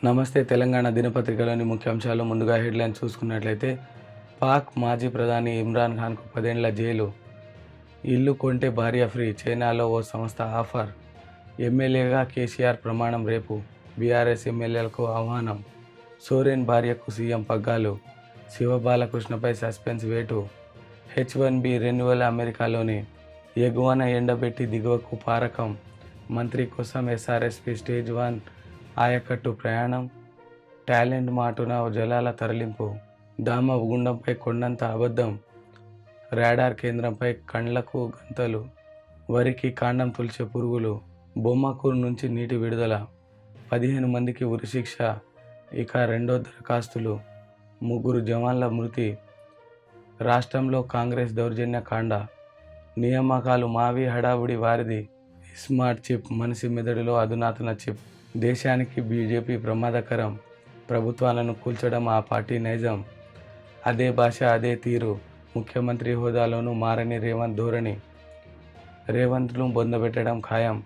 నమస్తే. తెలంగాణ దినపత్రికలోని ముఖ్యాంశాలు. ముందుగా హెడ్లైన్ చూసుకున్నట్లయితే, పాక్ మాజీ ప్రధాని ఇమ్రాన్ ఖాన్కు 10 ఏళ్ల జైలు, ఇల్లు కొంటే భార్య ఫ్రీ, చైనాలో ఓ సంస్థ ఆఫర్, ఎమ్మెల్యేగా కేసీఆర్ ప్రమాణం రేపు, బీఆర్ఎస్ ఎమ్మెల్యేలకు ఆహ్వానం, సోరెన్ భార్యకు సీఎం పగ్గాలు, శివబాలకృష్ణపై సస్పెన్స్ వేటు, H1B రెన్యువల్, అమెరికాలోని ఎగువన ఎండబెట్టి దిగువకు పారకం, మంత్రి కోసం SRSP స్టేజ్ 1 ఆయకట్టు ప్రయాణం, టాలెంట్ మాటున జలాల తరలింపు, దామవ్ గుండంపై కొండంత అబద్ధం, రాడార్ కేంద్రంపై కండ్లకు గంతలు, వరికి కాండం తుల్చే పురుగులు, బొమ్మకూరు నుంచి నీటి విడుదల, 15 మందికి ఉరిశిక్ష. ఇక రెండో దరఖాస్తులు, 3 జవాన్ల మృతి, రాష్ట్రంలో కాంగ్రెస్ దౌర్జన్య కాండ, నియామకాలు మావి హడావుడి వారిది, స్మార్ట్ చిప్, మనిషి మెదడులో అధునాతన చిప్, దేశానికి బీజేపీ ప్రమాదకరం, ప్రభుత్వాలను కూల్చడం ఆ పార్టీ నైజం, అదే భాష అదే తీరు, ముఖ్యమంత్రి హోదాలోనూ మారని రేవంత్ ధోరణి, రేవంత్ను బొందబెట్టడం ఖాయం,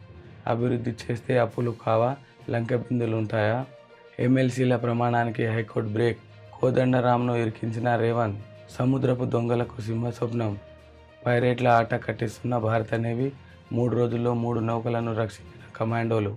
అభివృద్ధి చేస్తే అప్పులు కావా, లంకెబిందులుంటాయా, ఎమ్మెల్సీల ప్రమాణానికి హైకోర్టు బ్రేక్, కోదండరాంను ఇరికించిన రేవంత్, సముద్రపు దొంగలకు సింహస్వప్నం, పైరేట్ల ఆట కట్టిస్తున్న భారత నేవీ, 3 రోజుల్లో 3 నౌకలను రక్షించిన కమాండోలు.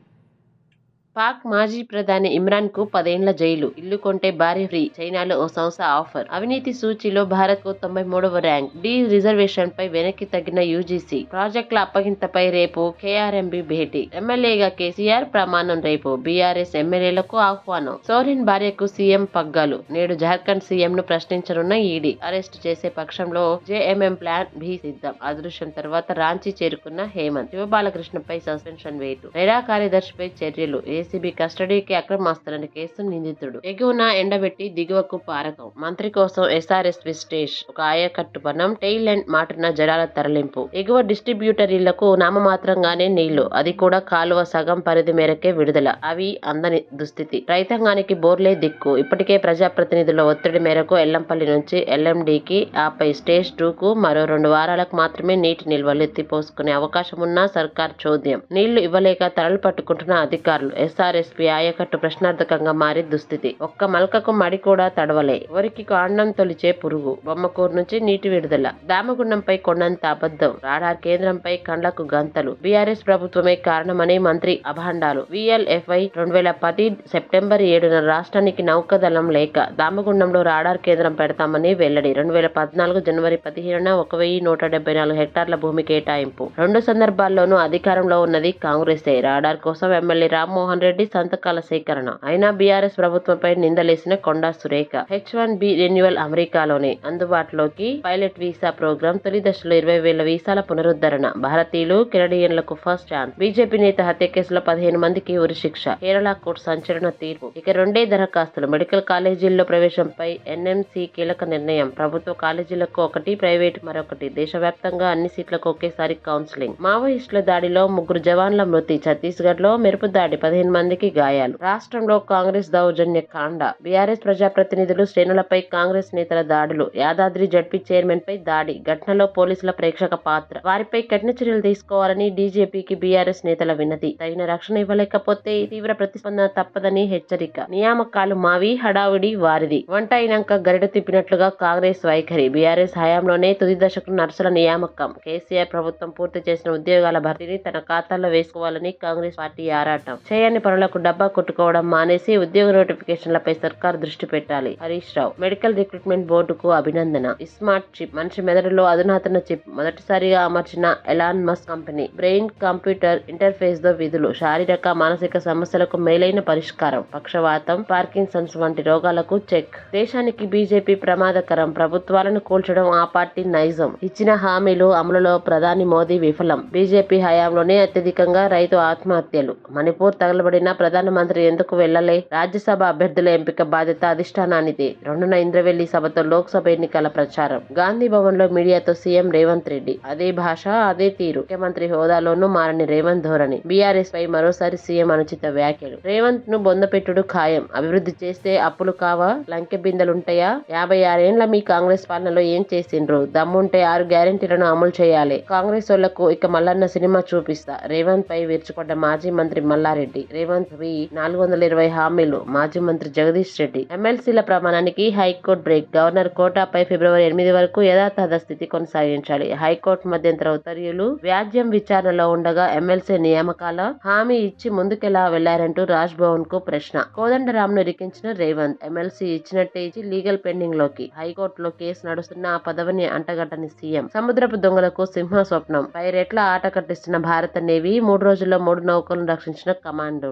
పాక్ మాజీ ప్రధాని ఇమ్రాన్ కు 10 ఏళ్ల జైలు, ఇల్లు కొంటే భార్య ఫ్రీ, చైనాలో ఓ సంస్థ ఆఫర్, అవినీతి సూచీలో భారత్ కు 93వ ర్యాంక్, డి రిజర్వేషన్ పై వెనక్కి తగ్గిన యూజీసీ, ప్రాజెక్టుల అప్పగింతపై రేపు కేఆర్ఎంబీ భేటీ, ఎమ్మెల్యేగా కేసీఆర్ ప్రమాణం రేపు, బీఆర్ఎస్ ఎమ్మెల్యేలకు ఆహ్వానం, సోరెన్ భార్యకు సీఎం పగ్గాలు, నేడు జార్ఖండ్ సీఎం ను ప్రశ్నించనున్న ఈడీ, అరెస్టు చేసే పక్షంలో జేఎంఎం ప్లాన్ బి సిద్ధం, అదృశ్యం తర్వాత రాంచీ చేరుకున్న హేమంత్, శివబాలకృష్ణపై సస్పెన్షన్ వేటు, రెరా కార్యదర్శిపై చర్యలు, ఏసీబీ కస్టడీకి అక్రమాస్తులని కేసు నిందితుడు, ఎగువన ఎండబెట్టి దిగువకు పారకం, మంత్రి కోసం SRSP స్టేజ్, ఒక ఆయకట్టు పనం, టెయిల్ ఎండ్ మాటున జలాల తరలింపు, ఎగువ డిస్ట్రిబ్యూటరీలకు నామమాత్రంగానే నీళ్లు, అది కూడా కాలువ సగం పరిధి మేరకే విడుదల, అవి అందని దుస్థితి, రైతాంగానికి బోర్లే దిక్కు, ఇప్పటికే ప్రజాప్రతినిధుల ఒత్తిడి మేరకు ఎల్లంపల్లి నుంచి LMDకి, ఆపై స్టేజ్ 2కు మరో 2 వారాలకు మాత్రమే నీటి నిల్వలు ఎత్తిపోసుకునే అవకాశమున్నా సర్కార్ చోద్యం, నీళ్లు ఇవ్వలేక తలలు పట్టుకుంటున్న అధికారులు, SRSP ఆయకట్టు ప్రశ్నార్థకంగా మారి దుస్థితి, ఒక్క మల్కకు మడి కూడా తడవలే, వరికి కాండం తొలిచే పురుగు, బొమ్మకూరు నుంచి నీటి విడుదల, దామగుండంపై కొండంత అబద్ధం, రాడార్ కేంద్రంపై కండ్లకు గంతలు, బీఆర్ఎస్ ప్రభుత్వమే కారణమని మంత్రి అభాండాలు, VLFI 2010 సెప్టెంబర్ 7న రాష్ట్రానికి నౌకాదళం లేక దామగుండంలో రాడార్ కేంద్రం పెడతామని వెల్లడి, 2014 జనవరి 15న 1174 హెక్టార్ల భూమి కేటాయింపు, 2 సందర్భాల్లోనూ అధికారంలో ఉన్నది కాంగ్రెసే, రాడార్ కోసం ఎమ్మెల్యే రామ్మోహన్ రెడ్డి సంతకాల సేకరణ, అయినా బీఆర్ఎస్ ప్రభుత్వంపై నిందలేసిన కొండా సురేఖ, H1B రెన్యువల్, అమెరికాలోనే అందుబాటులోకి, పైలట్ వీసా ప్రోగ్రాం, తొలి దశలో 20,000 వీసాల పునరుద్ధరణ, భారతీయులు కెనడియన్లకు ఫస్ట్ ఛాన్స్, బీజేపీ నేత హత్య కేసులో 15 మందికి ఉరిశిక్ష, కేరళ కోర్టు సంచలన తీర్పు. ఇక 2 దరఖాస్తులు, మెడికల్ కాలేజీల్లో ప్రవేశంపై NMC కీలక నిర్ణయం, ప్రభుత్వ కాలేజీలకు 1, ప్రైవేటు మరొకటి, దేశవ్యాప్తంగా అన్ని సీట్లకు ఒకేసారి కౌన్సిలింగ్, మావోయిస్టుల దాడిలో 3 జవాన్ల మృతి, ఛత్తీస్గఢ్ లో మెరుపు దాడి, 15 మందికి గాయాలు, రాష్ట్రంలో కాంగ్రెస్ దౌర్జన్య కాండ, బీఆర్ఎస్ ప్రజాప్రతినిధులు శ్రేణులపై కాంగ్రెస్ నేతల దాడులు, యాదాద్రి జడ్పీ చైర్మన్ పై దాడి, ఘటనలో పోలీసుల ప్రేక్షక పాత్ర, వారిపై కఠిన చర్యలు తీసుకోవాలని డీజీపీకి బీఆర్ఎస్ నేతల వినతి, తగిన రక్షణ ఇవ్వలేకపోతే తీవ్ర ప్రతిస్పందన తప్పదని హెచ్చరిక, నియామకాలు మావి హడావుడి వారిది, వంట అయినాక గరిట తిప్పినట్లుగా కాంగ్రెస్ వైఖరి, బీఆర్ఎస్ హయాంలోనే తుది దశకు నర్సుల నియామకం, కేసీఆర్ ప్రభుత్వం పూర్తి చేసిన ఉద్యోగాల భర్తీని తన ఖాతాలో వేసుకోవాలని కాంగ్రెస్ పార్టీ ఆరాటం, చేయని పనులకు డబ్బా కొట్టుకోవడం మానేసి ఉద్యోగ నోటిఫికేషన్లపై సర్కార్ దృష్టి పెట్టాలి, హరీష్ రావు, మెడికల్ రిక్రూట్మెంట్ బోర్డుకు అభినందన, స్మార్ట్ చిప్, మనిషి మెదడులో అధునాతన చిప్, మొదటిసారిగా అమర్చిన Elon Musk company, brain computer interface తో విధులు, శారీరక మానసిక సమస్యలకు మేలైన పరిష్కారం, పక్షవాతం, పార్కిన్సన్స్ వంటి రోగాలకు చెక్, దేశానికి బీజేపీ ప్రమాదకరం, ప్రభుత్వాలను కూల్చడం ఆ పార్టీ నైజం, ఇచ్చిన హామీలు అమలులో ప్రధాని మోదీ విఫలం, బీజేపీ హయాంలోనే అత్యధికంగా రైతు ఆత్మహత్యలు, మణిపూర్ తగలబడిన ప్రధానమంత్రి ఎందుకు వెళ్లలే, రాజ్యసభ అభ్యర్థుల ఎంపిక బాధ్యత అధిష్టానానిదే, 2న ఇంద్రవెల్లి సభతో లోక్సభ ఎన్నికల ప్రచారం, గాంధీ భవన్ లో మీడియాతో సీఎం రేవంత్ రెడ్డి, అదే భాష అదే తీరు, ముఖ్యమంత్రి హోదాలోనూ మారని రేవంత్ ధోరణి, బీఆర్ఎస్ పై మరోసారి సీఎం అనుచిత వ్యాఖ్యలు, రేవంత్ ను బొందపెట్టుడు ఖాయం, అభివృద్ధి చేస్తే అప్పులు కావా, లంకె బిందెలుంటాయా, 56 ఏండ్ల మీ కాంగ్రెస్ పాలనలో ఏం చేసిండ్రు, దమ్ముంటే 6 గ్యారెంటీలను అమలు చేయాలి, కాంగ్రెస్ వాళ్లకు ఇక మల్లన్న సినిమా చూపిస్తా, రేవంత్ పై విరుచుకుపడ్డ మాజీ మంత్రి మల్లారెడ్డి, రేవంత్ 420 హామీలు మాజీ మంత్రి జగదీష్ రెడ్డి. ఎమ్మెల్సీల ప్రమాణానికి హైకోర్టు బ్రేక్. గవర్నర్ కోటాపై ఫిబ్రవరి 8 వరకు యథాతథ స్థితి కొనసాగించాలి. హైకోర్టు మధ్యంతర ఉత్తర్వులు వ్యాజ్యం విచారణలో ఉండగా ఎమ్మెల్సీ నియామకాల హామీ ఇచ్చి ముందుకెలా వెళ్లారంటూ రాజ్ భవన్ కు ప్రశ్న. కోదండరాంను ఇరికించిన రేవంత్. ఎమ్మెల్సీ ఇచ్చినట్టే ఇచ్చి లీగల్ పెండింగ్ లోకి. హైకోర్టులో కేసు నడుస్తున్న ఆ పదవిని అంటగట్టని సీఎం. సముద్రపు దొంగలకు సింహ స్వప్నం. పైరెట్ల ఆట కట్టిస్తున్న భారత నేవీ 3 రోజుల్లో 3 నౌకలను రక్షించిన కమాండో.